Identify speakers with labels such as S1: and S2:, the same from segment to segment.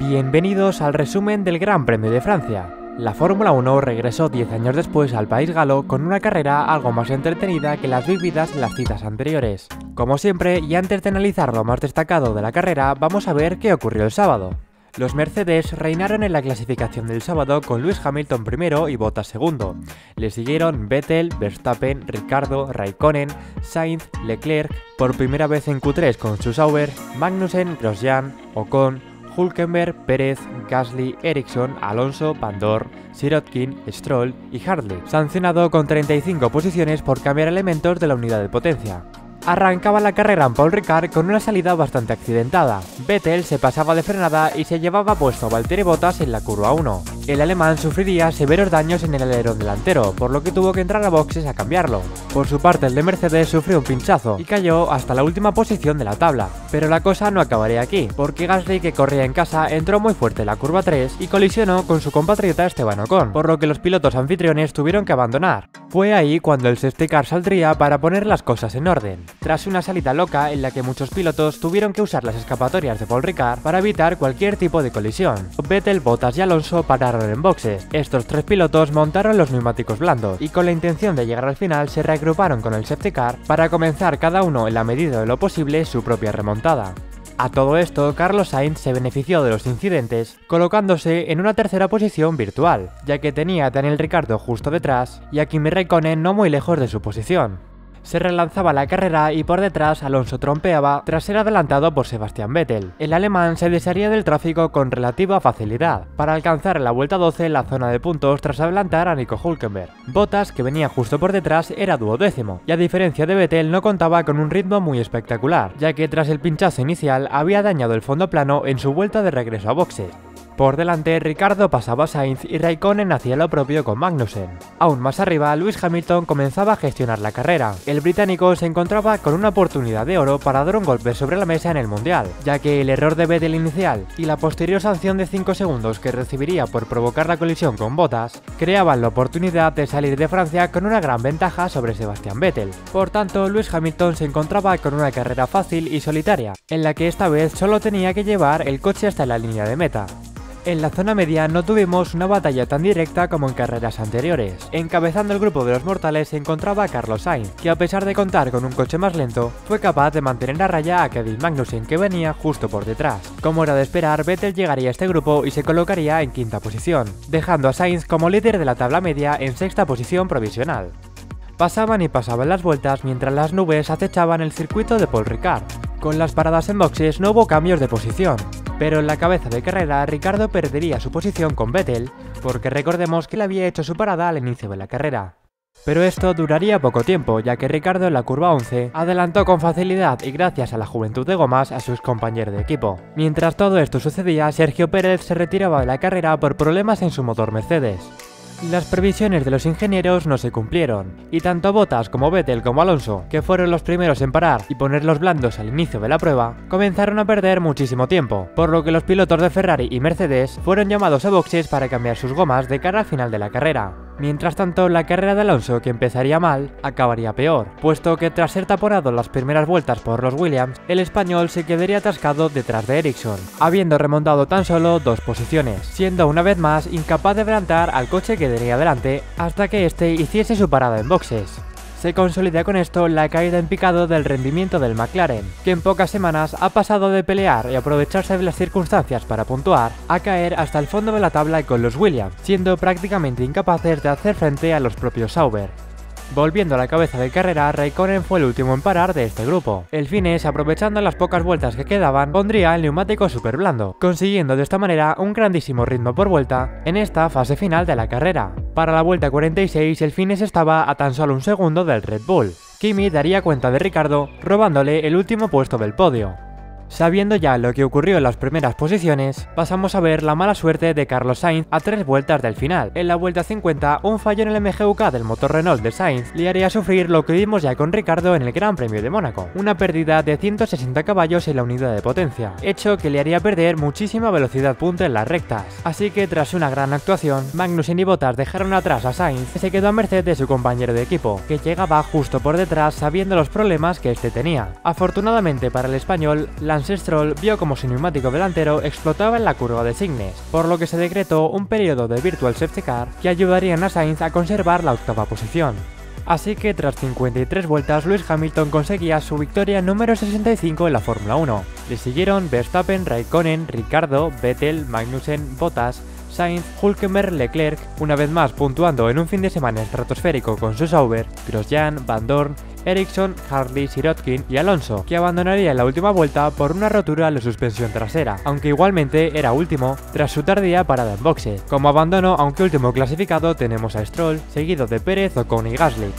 S1: Bienvenidos al resumen del Gran Premio de Francia. La Fórmula 1 regresó 10 años después al país galo con una carrera algo más entretenida que las vividas en las citas anteriores. Como siempre, y antes de analizar lo más destacado de la carrera, vamos a ver qué ocurrió el sábado. Los Mercedes reinaron en la clasificación del sábado con Lewis Hamilton primero y Bottas segundo. Le siguieron Vettel, Verstappen, Ricciardo, Raikkonen, Sainz, Leclerc, por primera vez en Q3 con su Sauber, Magnussen, Grosjean, Ocon, Hülkenberg, Pérez, Gasly, Ericsson, Alonso, Van Dorn, Sirotkin, Stroll y Hartley, sancionado con 35 posiciones por cambiar elementos de la unidad de potencia. Arrancaba la carrera en Paul Ricard con una salida bastante accidentada. Vettel se pasaba de frenada y se llevaba puesto a Valtteri Bottas en la curva 1. El alemán sufriría severos daños en el alerón delantero, por lo que tuvo que entrar a boxes a cambiarlo. Por su parte, el de Mercedes sufrió un pinchazo y cayó hasta la última posición de la tabla. Pero la cosa no acabaría aquí, porque Gasly, que corría en casa, entró muy fuerte en la curva 3 y colisionó con su compatriota Esteban Ocon, por lo que los pilotos anfitriones tuvieron que abandonar. Fue ahí cuando el safety car saldría para poner las cosas en orden, tras una salida loca en la que muchos pilotos tuvieron que usar las escapatorias de Paul Ricard para evitar cualquier tipo de colisión. Vettel, Bottas y Alonso pararon en boxes. Estos tres pilotos montaron los neumáticos blandos y con la intención de llegar al final se reagruparon con el safety car para comenzar cada uno en la medida de lo posible su propia remontada. A todo esto, Carlos Sainz se benefició de los incidentes, colocándose en una tercera posición virtual, ya que tenía a Daniel Ricciardo justo detrás y a Kimi Räikkönen no muy lejos de su posición. Se relanzaba la carrera y por detrás Alonso trompeaba tras ser adelantado por Sebastian Vettel. El alemán se desharía del tráfico con relativa facilidad, para alcanzar en la vuelta 12 la zona de puntos tras adelantar a Nico Hülkenberg. Bottas, que venía justo por detrás, era duodécimo, y a diferencia de Vettel no contaba con un ritmo muy espectacular, ya que tras el pinchazo inicial había dañado el fondo plano en su vuelta de regreso a boxes. Por delante, Ricciardo pasaba a Sainz y Raikkonen hacía lo propio con Magnussen. Aún más arriba, Lewis Hamilton comenzaba a gestionar la carrera. El británico se encontraba con una oportunidad de oro para dar un golpe sobre la mesa en el Mundial, ya que el error de Vettel inicial y la posterior sanción de 5 segundos que recibiría por provocar la colisión con Bottas creaban la oportunidad de salir de Francia con una gran ventaja sobre Sebastian Vettel. Por tanto, Lewis Hamilton se encontraba con una carrera fácil y solitaria, en la que esta vez solo tenía que llevar el coche hasta la línea de meta. En la zona media no tuvimos una batalla tan directa como en carreras anteriores. Encabezando el grupo de los mortales se encontraba Carlos Sainz, que a pesar de contar con un coche más lento, fue capaz de mantener a raya a Kevin Magnussen, que venía justo por detrás. Como era de esperar, Vettel llegaría a este grupo y se colocaría en quinta posición, dejando a Sainz como líder de la tabla media en sexta posición provisional. Pasaban y pasaban las vueltas mientras las nubes acechaban el circuito de Paul Ricard. Con las paradas en boxes no hubo cambios de posición, pero en la cabeza de carrera Ricciardo perdería su posición con Vettel, porque recordemos que él había hecho su parada al inicio de la carrera. Pero esto duraría poco tiempo, ya que Ricciardo en la curva 11 adelantó con facilidad y gracias a la juventud de gomas a sus compañeros de equipo. Mientras todo esto sucedía, Sergio Pérez se retiraba de la carrera por problemas en su motor Mercedes. Las previsiones de los ingenieros no se cumplieron, y tanto Bottas como Vettel como Alonso, que fueron los primeros en parar y poner los blandos al inicio de la prueba, comenzaron a perder muchísimo tiempo, por lo que los pilotos de Ferrari y Mercedes fueron llamados a boxes para cambiar sus gomas de cara al final de la carrera. Mientras tanto, la carrera de Alonso, que empezaría mal, acabaría peor, puesto que tras ser taponado las primeras vueltas por los Williams, el español se quedaría atascado detrás de Ericsson, habiendo remontado tan solo 2 posiciones, siendo una vez más incapaz de adelantar al coche que tenía delante hasta que este hiciese su parada en boxes. Se consolida con esto la caída en picado del rendimiento del McLaren, que en pocas semanas ha pasado de pelear y aprovecharse de las circunstancias para puntuar, a caer hasta el fondo de la tabla con los Williams, siendo prácticamente incapaces de hacer frente a los propios Sauber. Volviendo a la cabeza de carrera, Raikkonen fue el último en parar de este grupo. El finés, aprovechando las pocas vueltas que quedaban, pondría el neumático super blando, consiguiendo de esta manera un grandísimo ritmo por vuelta en esta fase final de la carrera. Para la vuelta 46, el finés estaba a tan solo un segundo del Red Bull. Kimi daría cuenta de Ricciardo, robándole el último puesto del podio. Sabiendo ya lo que ocurrió en las primeras posiciones, pasamos a ver la mala suerte de Carlos Sainz a 3 vueltas del final. En la vuelta 50, un fallo en el MGUK del motor Renault de Sainz le haría sufrir lo que vimos ya con Ricciardo en el Gran Premio de Mónaco, una pérdida de 160 caballos en la unidad de potencia, hecho que le haría perder muchísima velocidad punta en las rectas. Así que tras una gran actuación, Magnussen y Bottas dejaron atrás a Sainz, que se quedó a merced de su compañero de equipo, que llegaba justo por detrás sabiendo los problemas que este tenía. Afortunadamente para el español, Lance Lance Stroll vio como su neumático delantero explotaba en la curva de Signes, por lo que se decretó un periodo de Virtual Safety Car que ayudarían a Sainz a conservar la octava posición. Así que tras 53 vueltas, Lewis Hamilton conseguía su victoria número 65 en la Fórmula 1. Le siguieron Verstappen, Raikkonen, Ricciardo, Vettel, Magnussen, Bottas, Sainz, Hülkenberg, Leclerc, una vez más puntuando en un fin de semana estratosférico con su Sauber, Grosjean, Van Dorn, Ericsson, Hartley, Sirotkin y Alonso, que abandonaría en la última vuelta por una rotura en la suspensión trasera, aunque igualmente era último tras su tardía parada en boxe. Como abandono, aunque último clasificado, tenemos a Stroll, seguido de Pérez, Ocon y Gasly.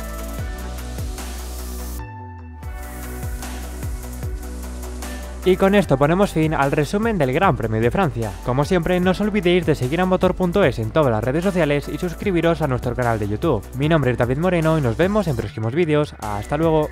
S1: Y con esto ponemos fin al resumen del Gran Premio de Francia. Como siempre, no os olvidéis de seguir a Motor.es en todas las redes sociales y suscribiros a nuestro canal de YouTube. Mi nombre es David Moreno y nos vemos en próximos vídeos. ¡Hasta luego!